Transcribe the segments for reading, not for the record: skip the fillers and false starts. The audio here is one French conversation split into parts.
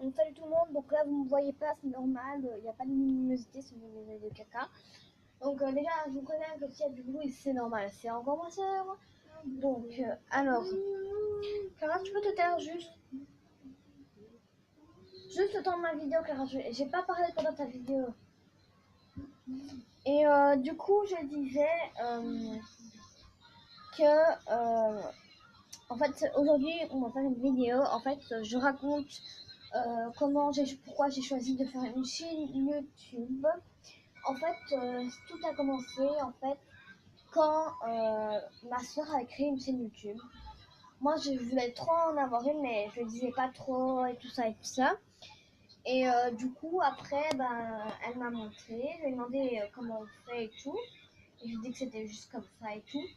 Salut tout le monde, donc là vous me voyez pas, c'est normal, il n'y a pas de luminosité, c'est une luminosité de caca. Donc déjà je vous connais que s'il y a du bruit c'est normal, c'est encore ma soeur. Donc alors, Clara tu peux te taire juste le temps de ma vidéo Clara, j'ai pas parlé pendant ta vidéo. Et du coup je disais que en fait aujourd'hui on va faire une vidéo, en fait je raconte pourquoi j'ai choisi de faire une chaîne YouTube. En fait, tout a commencé en fait quand ma soeur a créé une chaîne YouTube. Moi, je voulais trop en avoir une, mais je ne disais pas trop et tout ça et tout ça. Et du coup, après, elle m'a montré. Je lui ai demandé comment on fait et tout. Et je lui ai dit que c'était juste comme ça et tout.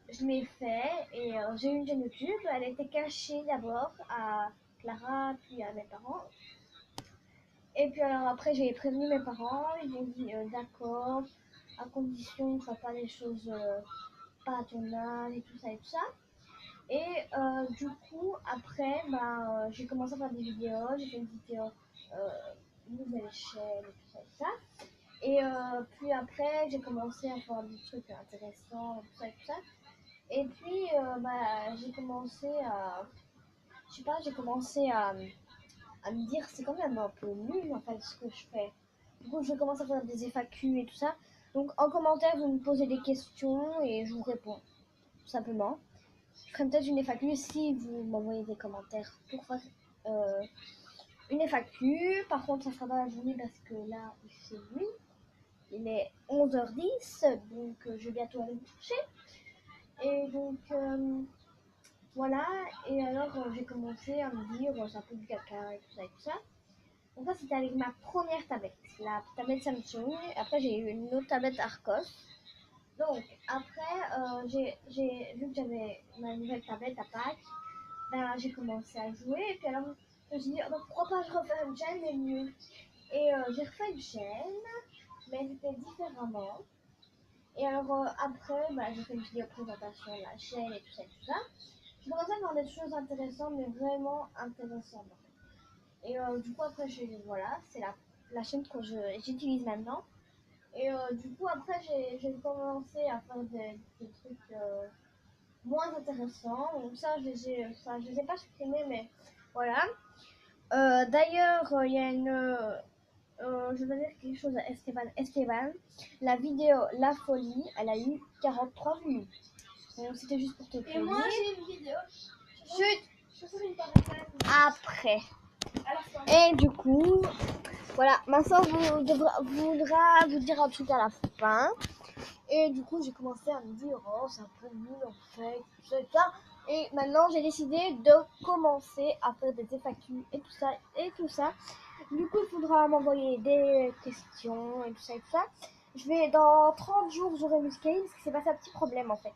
Je l'ai fait et j'ai eu une chaîne YouTube. Elle était cachée d'abord à Clara, puis à mes parents. Et puis alors après, j'ai prévenu mes parents. Ils m'ont dit d'accord, à condition que ce soit pas des choses pas à ton âge et tout ça et tout ça. Et du coup, après, j'ai commencé à faire des vidéos. J'ai fait une vidéo nouvelle chaîne et tout ça et tout ça. Et puis après, j'ai commencé à faire des trucs intéressants et tout ça et tout ça. Et puis, j'ai commencé à... Je sais pas, j'ai commencé à me dire c'est quand même un peu nul en fait ce que je fais. Du coup, je commence à faire des FAQ et tout ça. Donc en commentaire, vous me posez des questions et je vous réponds, tout simplement. Je ferai peut-être une FAQ si vous m'envoyez des commentaires pour faire une FAQ. Par contre, ça sera dans la journée parce que là, il fait nuit. Il est 11h10, donc je vais bientôt aller me coucher. Et donc, voilà. Et alors, j'ai commencé à me dire, c'est un peu du caca et tout ça et tout ça. Donc ça, c'était avec ma première tablette, la tablette Samsung. Après, j'ai eu une autre tablette Arcos. Donc après, vu que j'avais ma nouvelle tablette à Pâques, j'ai commencé à jouer. Et puis alors, je me suis dit, pourquoi pas je refais une chaîne, mais mieux. Et j'ai refait une chaîne, mais c'était différemment. Et alors après, j'ai fait une vidéo présentation de la chaîne et tout ça et tout ça. J'ai commencé à faire des choses intéressantes, mais vraiment intéressantes. Et du coup, après, voilà, c'est la chaîne que j'utilise maintenant. Et du coup, après, j'ai commencé à faire des trucs moins intéressants. Donc ça, je les ai pas supprimés, mais voilà. D'ailleurs, il y a je veux dire quelque chose à Esteban. La vidéo La Folie, elle a eu 43 vues. Donc c'était juste pour te prévenir. Et moi, j'ai une vidéo. Chut. Je fais une parenthèse. Après. À la fin. Et du coup, voilà, ma soeur voudra vous dire un truc à la fin. Et du coup, j'ai commencé à me dire, oh, c'est un peu nul en fait, tout ça et tout ça. Et maintenant, j'ai décidé de commencer à faire des FAQ et tout ça et tout ça. Du coup, il faudra m'envoyer des questions et tout ça et tout ça. Dans 30 jours, j'aurai Musical.ly parce que c'est passé un petit problème en fait.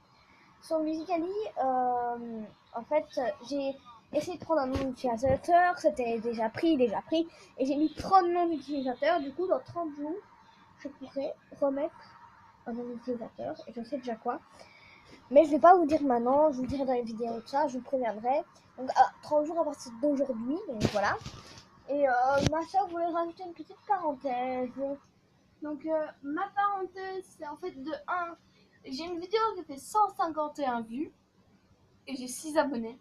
Sur Musical.ly, en fait, j'ai essayé de prendre un nom d'utilisateur, c'était déjà pris, et j'ai mis 30 noms d'utilisateurs. Du coup, dans 30 jours, je pourrais remettre un nom d'utilisateur, et je sais déjà quoi. Mais je vais pas vous dire maintenant, je vous dirai dans les vidéos de ça, je vous préviendrai. Donc, 30 jours à partir d'aujourd'hui, donc voilà. Et ma soeur voulait rajouter une petite parenthèse. Donc, ma parenthèse, c'est en fait de 1. J'ai une vidéo qui fait 151 vues. Et j'ai 6 abonnés.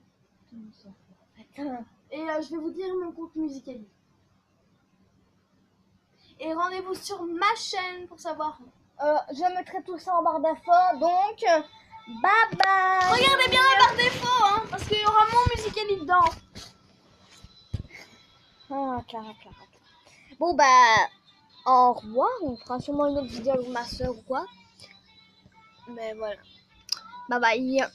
Et je vais vous dire mon compte Musical.ly. Et rendez-vous sur ma chaîne pour savoir. Je mettrai tout ça en barre d'infos, donc bye bye. Regardez bien la barre d'infos, hein, parce qu'il y aura mon Musical.ly dedans. Ah, Clara. Bon, au revoir. On fera sûrement une autre vidéo avec ma soeur ou quoi. Mais voilà. Bye bye.